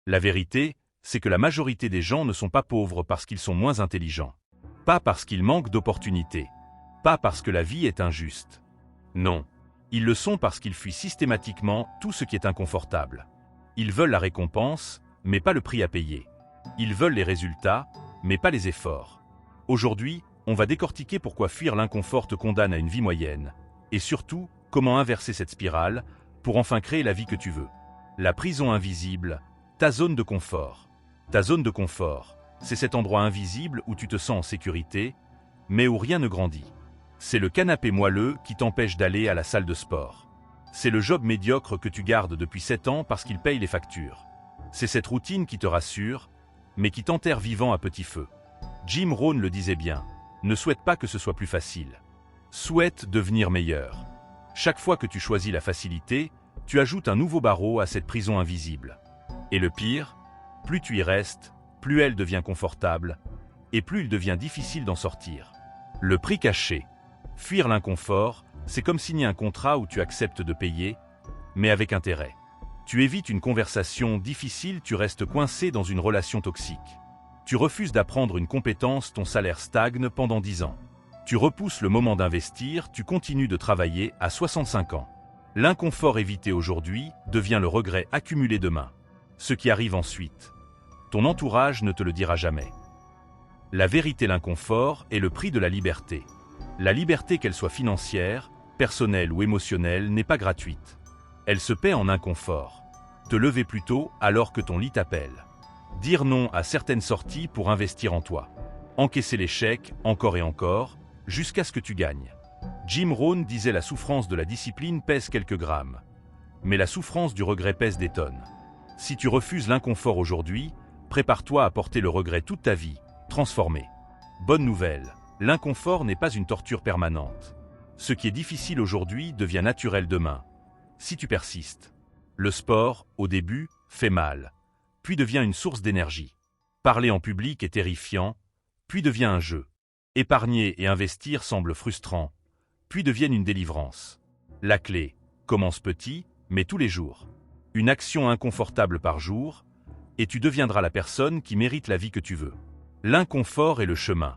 La vérité, c'est que la majorité des gens ne sont pas pauvres parce qu'ils sont moins intelligents. Pas parce qu'ils manquent d'opportunités. Pas parce que la vie est injuste. Non. Ils le sont parce qu'ils fuient systématiquement tout ce qui est inconfortable. Ils veulent la récompense, mais pas le prix à payer. Ils veulent les résultats, mais pas les efforts. Aujourd'hui, on va décortiquer pourquoi fuir l'inconfort te condamne à une vie moyenne, et surtout, comment inverser cette spirale pour enfin créer la vie que tu veux. La prison invisible, ta zone de confort. Ta zone de confort, c'est cet endroit invisible où tu te sens en sécurité, mais où rien ne grandit. C'est le canapé moelleux qui t'empêche d'aller à la salle de sport. C'est le job médiocre que tu gardes depuis 7 ans parce qu'il paye les factures. C'est cette routine qui te rassure, mais qui t'enterre vivant à petit feu. Jim Rohn le disait bien, ne souhaite pas que ce soit plus facile. Souhaite devenir meilleur. Chaque fois que tu choisis la facilité, tu ajoutes un nouveau barreau à cette prison invisible. Et le pire, plus tu y restes, plus elle devient confortable, et plus il devient difficile d'en sortir. Le prix caché. Fuir l'inconfort, c'est comme signer un contrat où tu acceptes de payer, mais avec intérêt. Tu évites une conversation difficile, tu restes coincé dans une relation toxique. Tu refuses d'apprendre une compétence, ton salaire stagne pendant 10 ans. Tu repousses le moment d'investir, tu continues de travailler à 65 ans. L'inconfort évité aujourd'hui devient le regret accumulé demain. Ce qui arrive ensuite, ton entourage ne te le dira jamais. La vérité, l'inconfort est le prix de la liberté. La liberté, qu'elle soit financière, personnelle ou émotionnelle, n'est pas gratuite. Elle se paie en inconfort. Te lever plus tôt alors que ton lit t'appelle. Dire non à certaines sorties pour investir en toi. Encaisser l'échec encore et encore, jusqu'à ce que tu gagnes. Jim Rohn disait la souffrance de la discipline pèse quelques grammes. Mais la souffrance du regret pèse des tonnes. Si tu refuses l'inconfort aujourd'hui, prépare-toi à porter le regret toute ta vie, transformé. Bonne nouvelle, l'inconfort n'est pas une torture permanente. Ce qui est difficile aujourd'hui devient naturel demain, si tu persistes. Le sport, au début, fait mal, puis devient une source d'énergie. Parler en public est terrifiant, puis devient un jeu. Épargner et investir semble frustrant, puis deviennent une délivrance. La clé, commence petit, mais tous les jours. Une action inconfortable par jour, et tu deviendras la personne qui mérite la vie que tu veux. L'inconfort est le chemin.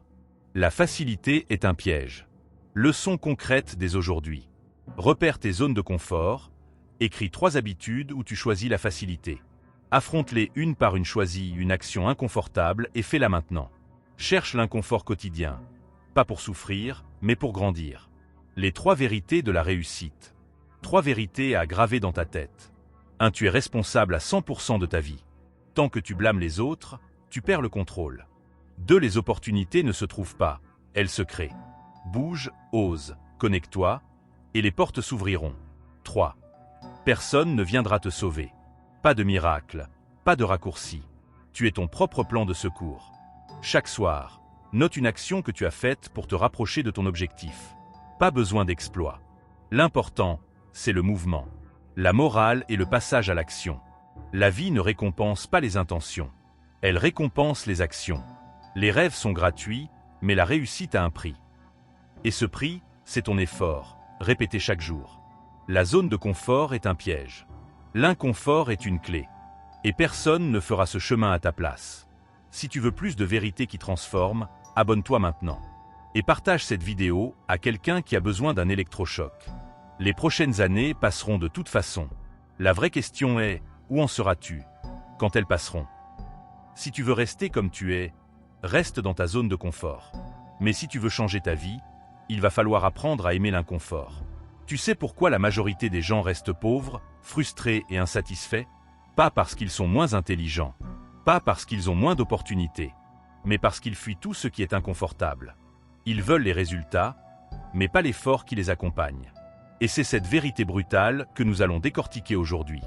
La facilité est un piège. Leçon concrète dès aujourd'hui. Repère tes zones de confort, écris 3 habitudes où tu choisis la facilité. Affronte-les une par une, choisis une action inconfortable et fais-la maintenant. Cherche l'inconfort quotidien, pas pour souffrir, mais pour grandir. Les 3 vérités de la réussite. 3 vérités à graver dans ta tête. 1. Tu es responsable à 100% de ta vie. Tant que tu blâmes les autres, tu perds le contrôle. 2. Les opportunités ne se trouvent pas, elles se créent. Bouge, ose, connecte-toi, et les portes s'ouvriront. 3. Personne ne viendra te sauver. Pas de miracle, pas de raccourci. Tu es ton propre plan de secours. Chaque soir, note une action que tu as faite pour te rapprocher de ton objectif. Pas besoin d'exploit. L'important, c'est le mouvement. La morale est le passage à l'action. La vie ne récompense pas les intentions. Elle récompense les actions. Les rêves sont gratuits, mais la réussite a un prix. Et ce prix, c'est ton effort, répété chaque jour. La zone de confort est un piège. L'inconfort est une clé. Et personne ne fera ce chemin à ta place. Si tu veux plus de vérité qui transforme, abonne-toi maintenant. Et partage cette vidéo à quelqu'un qui a besoin d'un électrochoc. Les prochaines années passeront de toute façon. La vraie question est, où en seras-tu quand elles passeront? Si tu veux rester comme tu es, reste dans ta zone de confort. Mais si tu veux changer ta vie, il va falloir apprendre à aimer l'inconfort. Tu sais pourquoi la majorité des gens restent pauvres, frustrés et insatisfaits? Pas parce qu'ils sont moins intelligents, pas parce qu'ils ont moins d'opportunités, mais parce qu'ils fuient tout ce qui est inconfortable. Ils veulent les résultats, mais pas l'effort qui les accompagne. Et c'est cette vérité brutale que nous allons décortiquer aujourd'hui.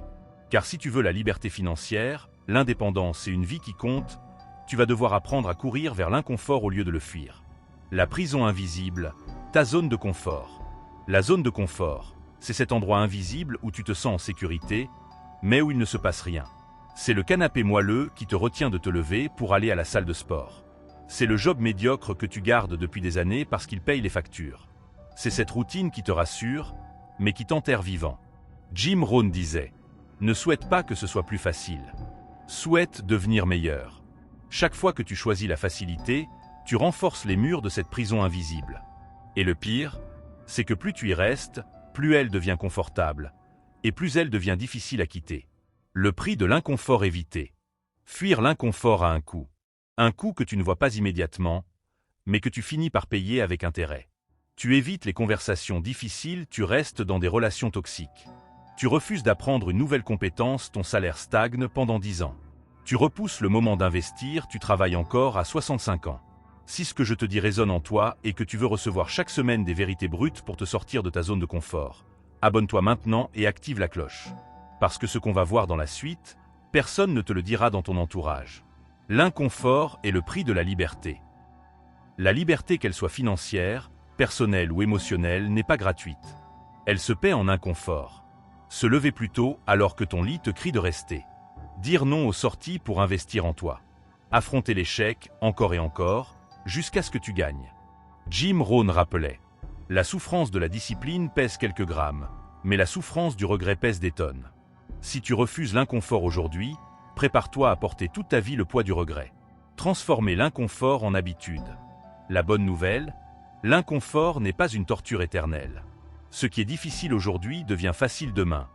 Car si tu veux la liberté financière, l'indépendance et une vie qui compte, tu vas devoir apprendre à courir vers l'inconfort au lieu de le fuir. La prison invisible, ta zone de confort. La zone de confort, c'est cet endroit invisible où tu te sens en sécurité, mais où il ne se passe rien. C'est le canapé moelleux qui te retient de te lever pour aller à la salle de sport. C'est le job médiocre que tu gardes depuis des années parce qu'il paye les factures. C'est cette routine qui te rassure, mais qui t'enterre vivant. Jim Rohn disait « Ne souhaite pas que ce soit plus facile. Souhaite devenir meilleur. Chaque fois que tu choisis la facilité, tu renforces les murs de cette prison invisible. Et le pire, c'est que plus tu y restes, plus elle devient confortable, et plus elle devient difficile à quitter. Le prix de l'inconfort évité. Fuir l'inconfort a un coût. Un coût que tu ne vois pas immédiatement, mais que tu finis par payer avec intérêt. Tu évites les conversations difficiles, tu restes dans des relations toxiques. Tu refuses d'apprendre une nouvelle compétence, ton salaire stagne pendant 10 ans. Tu repousses le moment d'investir, tu travailles encore à 65 ans. Si ce que je te dis résonne en toi et que tu veux recevoir chaque semaine des vérités brutes pour te sortir de ta zone de confort, abonne-toi maintenant et active la cloche. Parce que ce qu'on va voir dans la suite, personne ne te le dira dans ton entourage. L'inconfort est le prix de la liberté. La liberté, qu'elle soit financière, personnelle ou émotionnelle, n'est pas gratuite. Elle se paie en inconfort. Se lever plus tôt alors que ton lit te crie de rester. Dire non aux sorties pour investir en toi. Affronter l'échec, encore et encore, jusqu'à ce que tu gagnes. Jim Rohn rappelait: la souffrance de la discipline pèse quelques grammes, mais la souffrance du regret pèse des tonnes. Si tu refuses l'inconfort aujourd'hui, prépare-toi à porter toute ta vie le poids du regret. Transformer l'inconfort en habitude. La bonne nouvelle, l'inconfort n'est pas une torture éternelle. Ce qui est difficile aujourd'hui devient facile demain,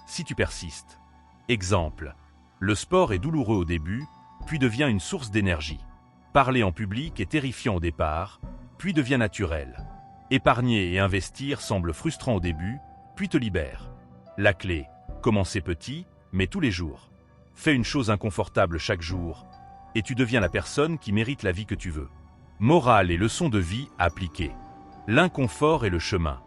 si tu persistes. Exemple, le sport est douloureux au début, puis devient une source d'énergie. Parler en public est terrifiant au départ, puis devient naturel. Épargner et investir semble frustrant au début, puis te libère. La clé, commencer petit, mais tous les jours. Fais une chose inconfortable chaque jour, et tu deviens la personne qui mérite la vie que tu veux. Morale et leçon de vie appliquées. L'inconfort est le chemin.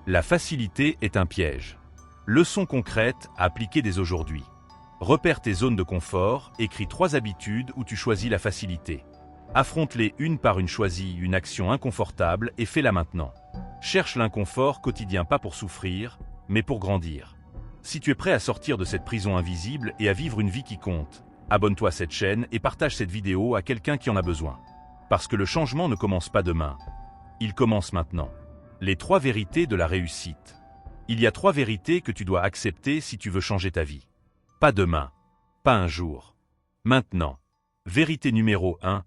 La facilité est un piège. Leçon concrète appliquée dès aujourd'hui. Repère tes zones de confort, écris 3 habitudes où tu choisis la facilité. Affronte-les une par une, choisis une action inconfortable et fais-la maintenant. Cherche l'inconfort quotidien pas pour souffrir, mais pour grandir. Si tu es prêt à sortir de cette prison invisible et à vivre une vie qui compte, abonne-toi à cette chaîne et partage cette vidéo à quelqu'un qui en a besoin. Parce que le changement ne commence pas demain, il commence maintenant. Les 3 vérités de la réussite. Il y a 3 vérités que tu dois accepter si tu veux changer ta vie. Pas demain, pas un jour. Maintenant. Vérité numéro 1,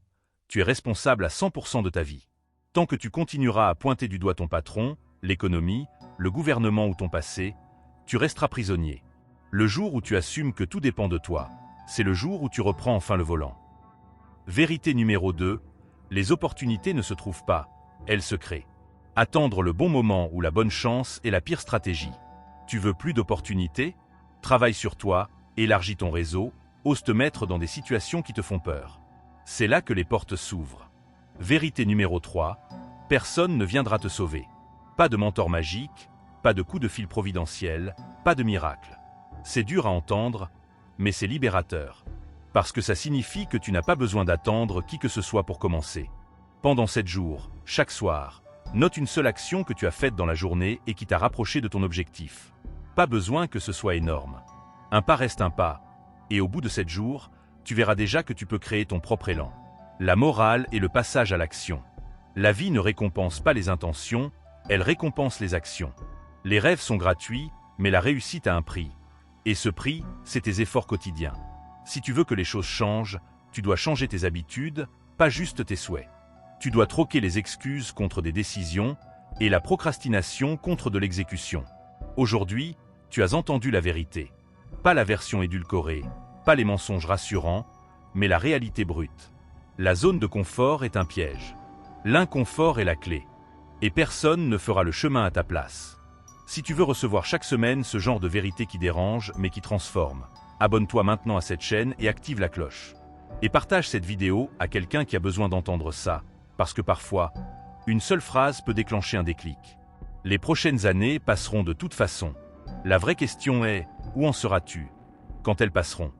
tu es responsable à 100% de ta vie. Tant que tu continueras à pointer du doigt ton patron, l'économie, le gouvernement ou ton passé, tu resteras prisonnier. Le jour où tu assumes que tout dépend de toi, c'est le jour où tu reprends enfin le volant. Vérité numéro 2, les opportunités ne se trouvent pas, elles se créent. Attendre le bon moment ou la bonne chance est la pire stratégie. Tu veux plus d'opportunités? Travaille sur toi, élargis ton réseau, ose te mettre dans des situations qui te font peur. C'est là que les portes s'ouvrent. Vérité numéro 3, personne ne viendra te sauver. Pas de mentor magique, pas de coup de fil providentiel, pas de miracle. C'est dur à entendre, mais c'est libérateur. Parce que ça signifie que tu n'as pas besoin d'attendre qui que ce soit pour commencer. Pendant 7 jours, chaque soir, note une seule action que tu as faite dans la journée et qui t'a rapproché de ton objectif. Pas besoin que ce soit énorme. Un pas reste un pas, et au bout de 7 jours, tu verras déjà que tu peux créer ton propre élan. La morale est le passage à l'action. La vie ne récompense pas les intentions, elle récompense les actions. Les rêves sont gratuits, mais la réussite a un prix. Et ce prix, c'est tes efforts quotidiens. Si tu veux que les choses changent, tu dois changer tes habitudes, pas juste tes souhaits. Tu dois troquer les excuses contre des décisions et la procrastination contre de l'exécution. Aujourd'hui, tu as entendu la vérité. Pas la version édulcorée, pas les mensonges rassurants, mais la réalité brute. La zone de confort est un piège. L'inconfort est la clé. Et personne ne fera le chemin à ta place. Si tu veux recevoir chaque semaine ce genre de vérité qui dérange mais qui transforme, abonne-toi maintenant à cette chaîne et active la cloche. Et partage cette vidéo à quelqu'un qui a besoin d'entendre ça, parce que parfois, une seule phrase peut déclencher un déclic. Les prochaines années passeront de toute façon. La vraie question est, où en seras-tu quand elles passeront ?